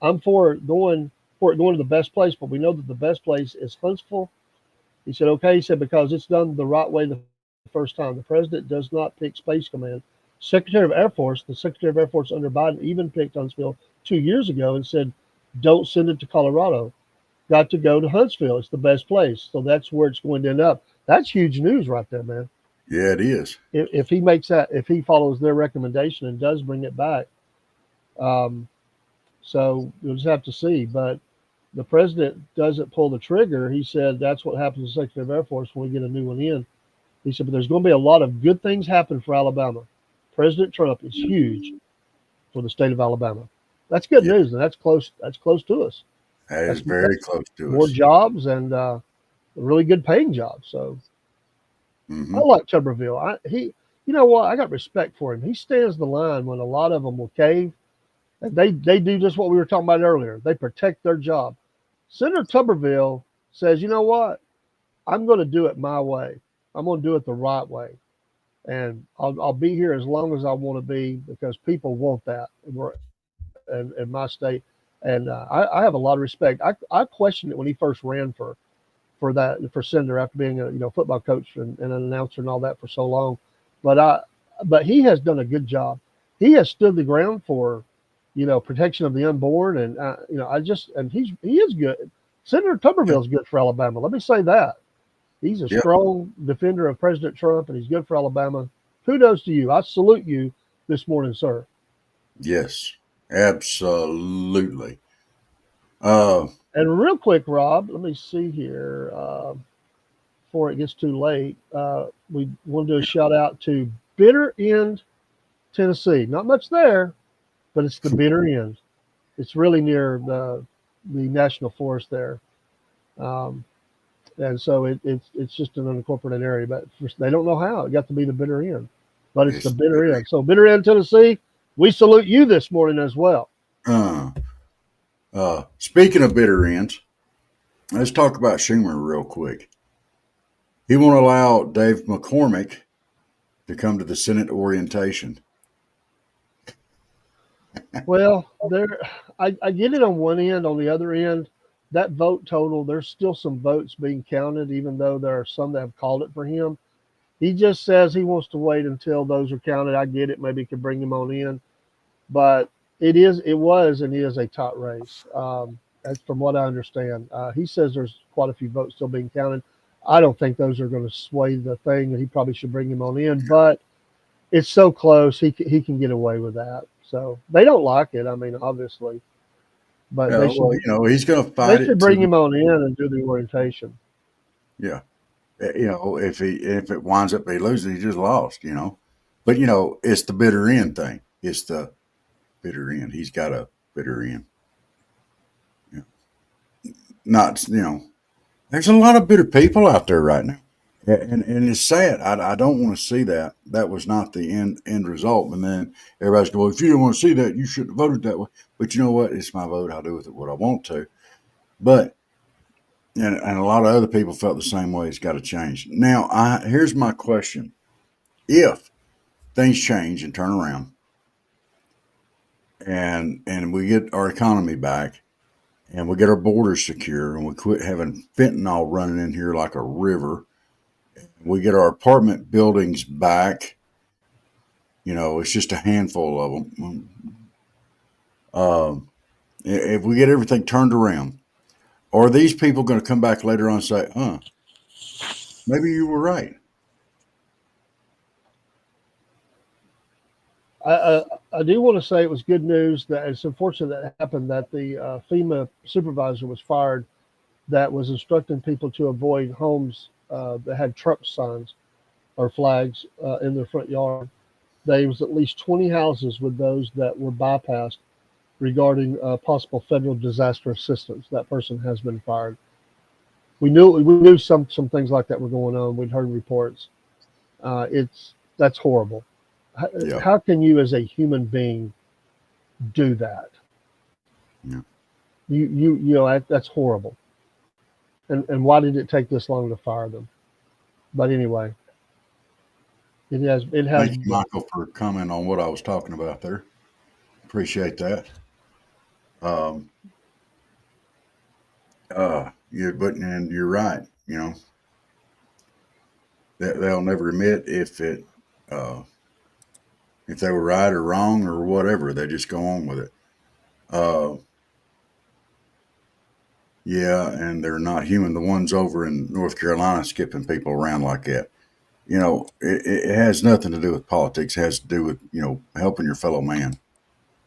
I'm for going to the best place, but we know that the best place is Huntsville." He said, "Okay," he said, "because it's done the right way the first time. The president does not pick Space Command. The Secretary of Air Force under Biden even picked Huntsville 2 years ago and said, don't send it to Colorado. Got to go to Huntsville. It's the best place." So that's where it's going to end up. That's huge news right there, man. Yeah, it is. If he makes that, if he follows their recommendation and does bring it back. So we'll just have to see. But the president doesn't pull the trigger. He said that's what happens to the Secretary of Air Force when we get a new one in. He said, but there's going to be a lot of good things happen for Alabama. President Trump is huge for the state of Alabama. That's good Yeah, news, and that's close. That's close to us. that is very That's close to more us. jobs and really good paying jobs. So I Mm-hmm. like Tuberville. You know what? I got respect for him. He stands the line when a lot of them will cave, and they do just what we were talking about earlier. They protect their job. Senator Tuberville says, you know what? I'm going to do it my way. I'm going to do it the right way, and I'll be here as long as I want to be because people want that in my state. And I have a lot of respect. I questioned it when he first ran for senator after being a football coach and an announcer and all that for so long. But he has done a good job. He has stood the ground for protection of the unborn, and he is good. Senator Yeah. Tuberville is good for Alabama. Let me say that he's a Yeah. strong defender of President Trump, and he's good for Alabama. Kudos to you. I salute you this morning, sir. Yes. Absolutely. Uh, And real quick, Rob, let me see here. Before it gets too late, we want to do a shout out to Bitter End, Tennessee. Not much there, but it's the Bitter End. It's really near the national forest there, um, and so it's just an unincorporated area. But they don't know how it got to be the Bitter End, but it's the it's Bitter End. So Bitter End, Tennessee, we salute you this morning as well. uh, speaking of bitter ends, let's talk about Schumer real quick. He won't allow Dave McCormick to come to the Senate orientation. Well, I get it on one end. On the other end, that vote total, there's still some votes being counted, even though there are some that have called it for him. He just says he wants to wait until those are counted. I get it. Maybe he could bring him on in, but it was, and is a tight race. That's from what I understand. He says there's quite a few votes still being counted. I don't think those are going to sway the thing, and he probably should bring him on in. But it's so close, he can get away with that. So they don't like it. I mean, obviously, but Yeah, well, he's going to they fight should it bring to, him on in and do the orientation. yeah. If it winds up he loses, he just lost, But it's the bitter end thing. It's the bitter end. He's got a bitter end. Yeah. Not there's a lot of bitter people out there right now. And it's sad. I don't want to see that. That was not the end result. And then everybody's going, well, if you didn't want to see that, you shouldn't have voted that way. But you know what? It's my vote. I'll do with it what I want to. But and a lot of other people felt the same way. It's got to change. Now, here's my question: if things change and turn around, and we get our economy back, and we get our borders secure, and we quit having fentanyl running in here like a river, we get our apartment buildings back. It's just a handful of them. If we get everything turned around, are these people going to come back later on and say, maybe you were right? I do want to say it was good news that it's unfortunate that it happened that the FEMA supervisor was fired that was instructing people to avoid homes that had Trump signs or flags in their front yard. There was at least 20 houses with those that were bypassed regarding possible federal disaster assistance. That person has been fired. We knew some things like that were going on. We'd heard reports. That's horrible. Yeah. How can you, as a human being, do that? Yeah. That's horrible. And why did it take this long to fire them? But anyway, it has. Thank you, Michael, for commenting on what I was talking about there. Appreciate that. And you're right. They'll never admit if they were right or wrong or whatever. They just go on with it. Yeah, and they're not human. The ones over in North Carolina skipping people around like that. It has nothing to do with politics. It has to do with, helping your fellow man.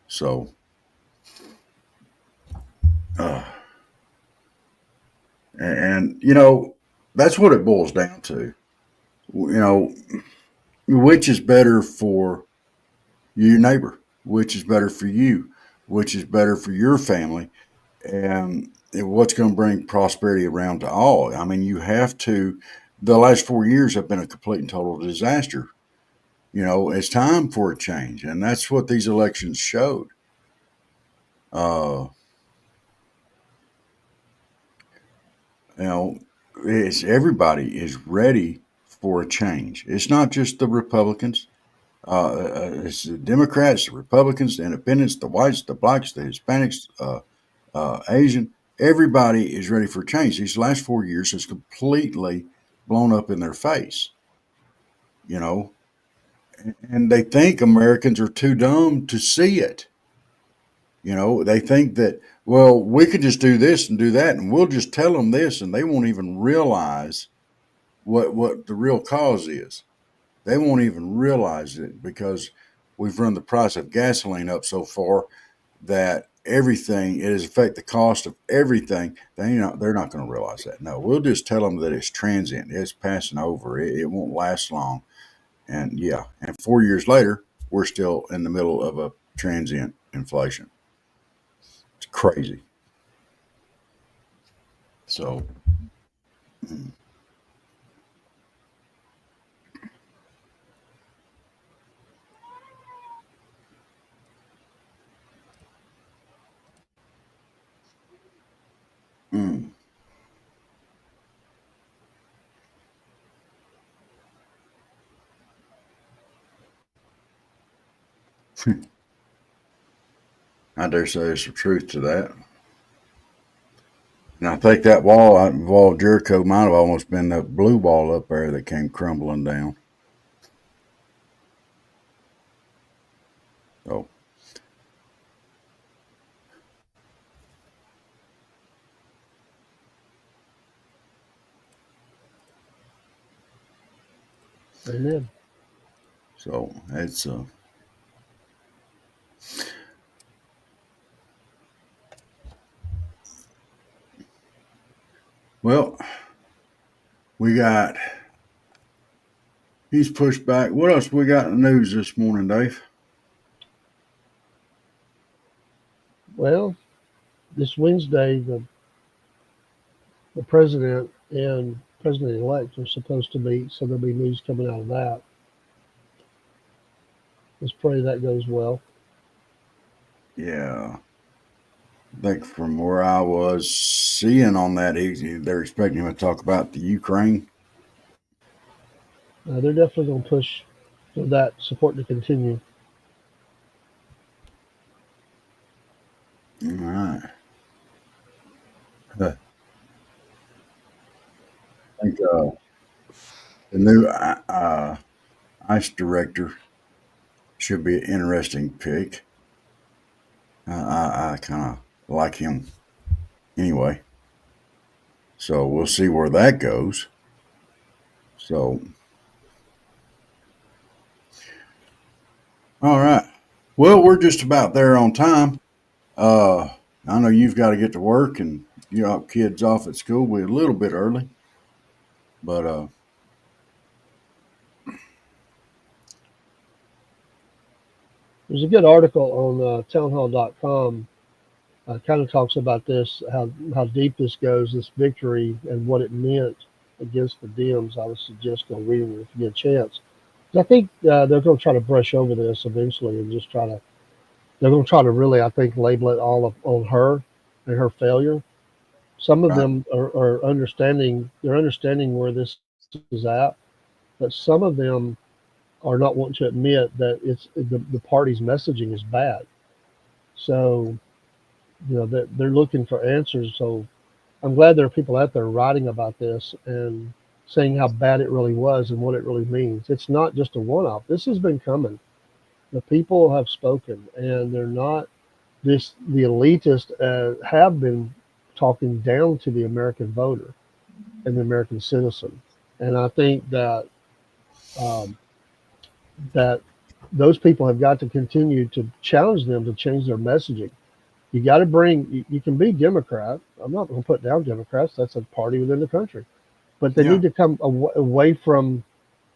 So, and that's what it boils down to. which is better for your neighbor, which is better for you, which is better for your family, and what's going to bring prosperity around to all. I mean, you have to. The last 4 years have been a complete and total disaster. It's time for a change, and that's what these elections showed. Uh, it's everybody is ready for a change. It's not just the Republicans. It's the Democrats, the Republicans, the Independents, the whites, the blacks, the Hispanics, Asian. Everybody is ready for change. These last 4 years has completely blown up in their face. And they think Americans are too dumb to see it. They think that, well, we could just do this and do that, and we'll just tell them this, and they won't even realize what the real cause is. They won't even realize it because we've run the price of gasoline up so far that it has affected the cost of everything. They're not going to realize that. No, we'll just tell them that it's transient. It's passing over. It won't last long. And 4 years later, we're still in the middle of a transient inflation. It's crazy. So, mm. I dare say there's some truth to that. And I think that wall of Jericho might have almost been the blue wall up there that came crumbling down. So, Amen. so it's well, he's pushed back. What else we got in the news this morning, Dave? Well, this Wednesday, the president and president-elect are supposed to meet, so there'll be news coming out of that. Let's pray that goes well. Yeah. I think from where I was seeing on that, they're expecting him to talk about the Ukraine. They're definitely going to push for that support to continue. All right. I think the new ICE director should be an interesting pick. I kind of like him anyway. So we'll see where that goes. So, all right. Well, we're just about there on time. I know you've got to get to work and you have kids off at school. We're a little bit early, but there's a good article on townhall.com. Kind of talks about this, how deep this goes, this victory, and what it meant against the Dems. I would suggest go reading it if you get a chance. I think they're going to try to brush over this eventually and just they're going to try to really, I think, label it all on her and her failure. Some of them are understanding where this is at, but some of them are not wanting to admit that it's the party's messaging is bad. So, they're looking for answers. So I'm glad there are people out there writing about this and saying how bad it really was and what it really means. It's not just a one-off. This has been coming. The people have spoken, and they're not the elitists have been talking down to the American voter and the American citizen. And I think that that those people have got to continue to challenge them to change their messaging. You got to you can be Democrat. I'm not going to put down Democrats. That's a party within the country. But they need to come away from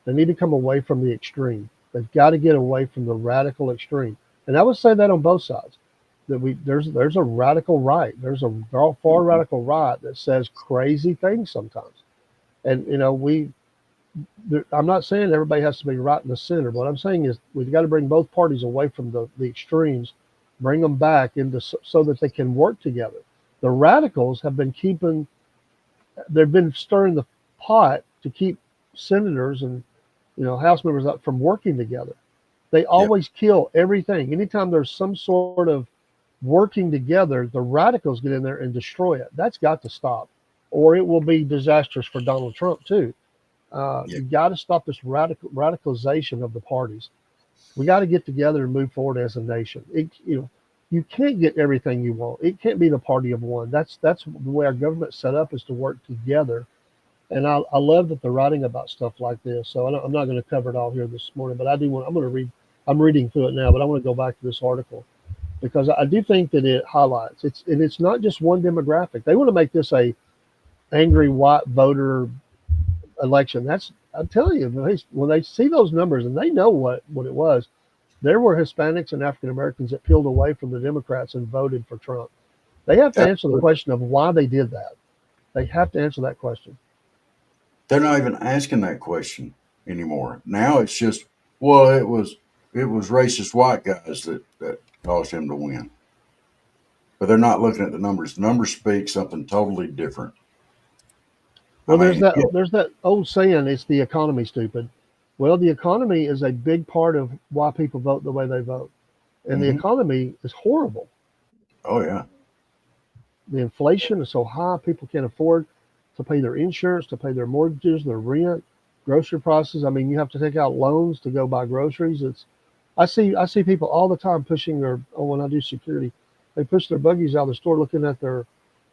They need to come away from the extreme. They've got to get away from the radical extreme. And I would say that on both sides. That there's a radical right. There's a far radical right that says crazy things sometimes. And I'm not saying everybody has to be right in the center. What I'm saying is we've got to bring both parties away from the extremes, bring them back into so that they can work together. The radicals have been they've been stirring the pot to keep senators and House members up from working together. They always kill everything. Anytime there's some sort of working together, the radicals get in there and destroy it. That's got to stop, or it will be disastrous for Donald Trump too. You got to stop this radicalization of the parties. We got to get together and move forward as a nation. You can't get everything you want. It can't be the party of one. That's the way our government's set up, is to work together. And I love that they're writing about stuff like this. So I'm not going to cover it all here this morning, but I do want. I'm going to read. I'm reading through it now, but I want to go back to this article because I do think that it highlights it's not just one demographic. They want to make this a angry white voter election. I'm telling you, when they see those numbers and they know what it was, there were Hispanics and African Americans that peeled away from the Democrats and voted for Trump. They have to answer the question of why they did that. They have to answer that question. They're not even asking that question anymore. Now it's just, well, it was racist white guys that caused him to win. But they're not looking at the numbers. The numbers speak something totally different. Well, there's that old saying, it's the economy, stupid. Well, the economy is a big part of why people vote the way they vote. And the economy is horrible. Oh, yeah. The inflation is so high, people can't afford to pay their insurance, to pay their mortgages, their rent, grocery prices. I mean, you have to take out loans to go buy groceries. I see people all the time pushing when I do security, they push their buggies out of the store looking at their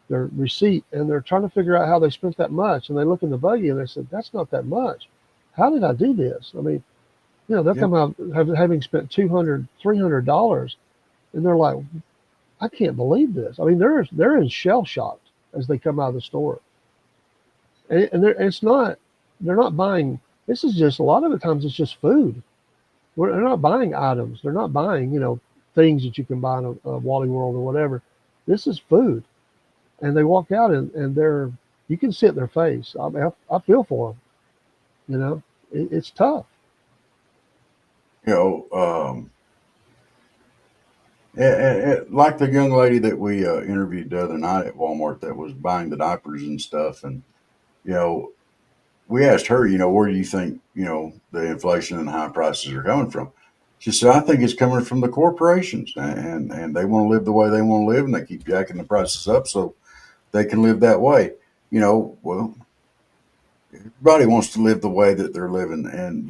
receipt, and they're trying to figure out how they spent that much. And they look in the buggy and they said, that's not that much. How did I do this? I mean, they'll come out having spent $200, $300, and they're like, I can't believe this. I mean, they're in shell shocked as they come out of the store. And they're not buying. This is just, a lot of the times it's just food. They're not buying items. They're not buying, things that you can buy in a Wally World or whatever. This is food. And they walk out and you can see it in their face. I mean, I feel for them. It's tough. Like the young lady that we interviewed the other night at Walmart that was buying the diapers and stuff. And, we asked her, where do you think, the inflation and high prices are coming from? She said, I think it's coming from the corporations, and they want to live the way they want to live, and they keep jacking the prices up so they can live that way. Well, everybody wants to live the way that they're living. And,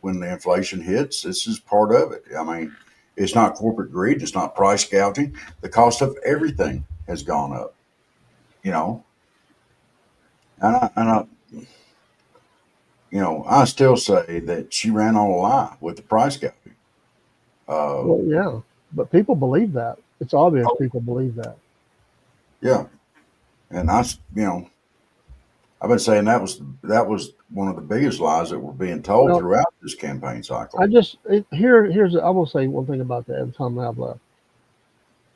when the inflation hits, this is part of it. I mean, it's not corporate greed. It's not price gouging. The cost of everything has gone up, I still say that she ran on a lie with the price gouging. Well, yeah, but people believe that. It's obvious people believe that. Yeah. And I've been saying that was one of the biggest lies that were being told throughout this campaign cycle. I will say one thing about that at the time I have left.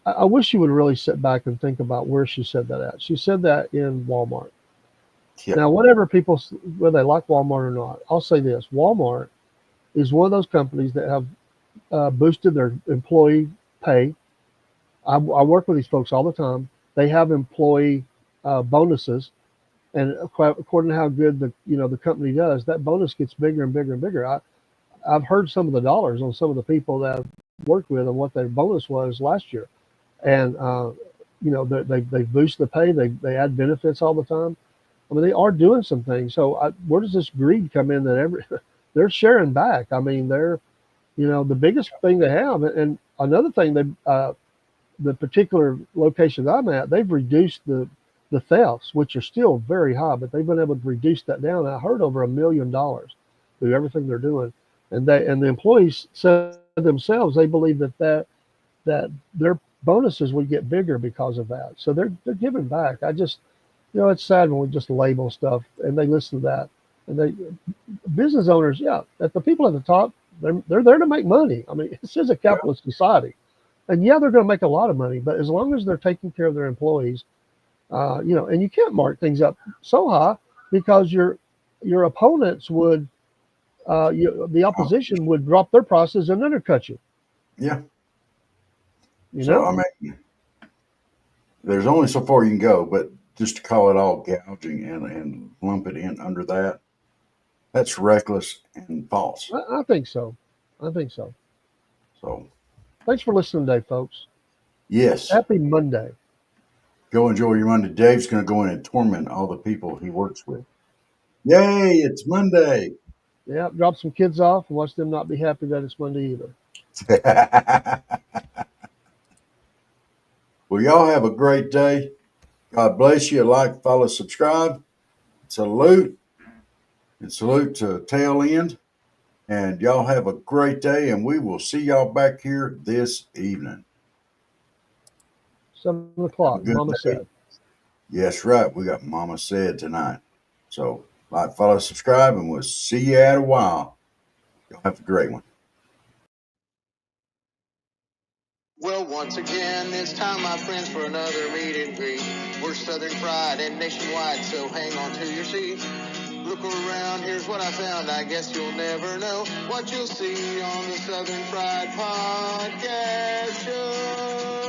I wish you would really sit back and think about where she said that at. She said that in Walmart. Yeah. Now, whether they like Walmart or not, I'll say this. Walmart is one of those companies that have boosted their employee pay. I work with these folks all the time. They have employee bonuses. And according to how good the company does, that bonus gets bigger and bigger and bigger. I've heard some of the dollars on some of the people that I've worked with and what their bonus was last year. And, they boost the pay. They add benefits all the time. I mean, they are doing some things. So where does this greed come in that they're sharing back? I mean, they're, the biggest thing they have. And another thing, the particular location I'm at, they've reduced the thefts, which are still very high, but they've been able to reduce that down. I heard over $1 million through everything they're doing. And the employees said themselves, they believe that their bonuses would get bigger because of that. So they're giving back. I just, it's sad when we just label stuff and they listen to that. And business owners, yeah, that the people at the top, they're there to make money. I mean, this is a capitalist society, and yeah, they're going to make a lot of money, but as long as they're taking care of their employees, and you can't mark things up so high because your opponents would, the opposition would drop their prices and undercut you. Yeah. You So, know, I mean, there's only so far you can go, but just to call it all gouging and lump it in under that, that's reckless and false. I think so. I think so. So, Thanks for listening today, folks. yes, Happy Monday. go enjoy your Monday. Dave's going to go in and torment all the people he works with. Yay, it's Monday. Yeah, drop some kids off and watch them not be happy that it's Monday either. Well, y'all have a great day. God bless you. Like, follow, subscribe. Salute. And salute to Tail End. And y'all have a great day. And we will see y'all back here this evening. 7 Have a o'clock, good Mama day. said. Yes, right. We got Mama Said tonight. So, like, follow, subscribe, and we'll see you at a while. Y'all have a great one. Well, once again, it's time, my friends, for another meet and greet. We're Southern Fried and nationwide, so hang on to your seat. Look around, here's what I found. I guess you'll never know what you'll see on the Southern Fried Podcast Show.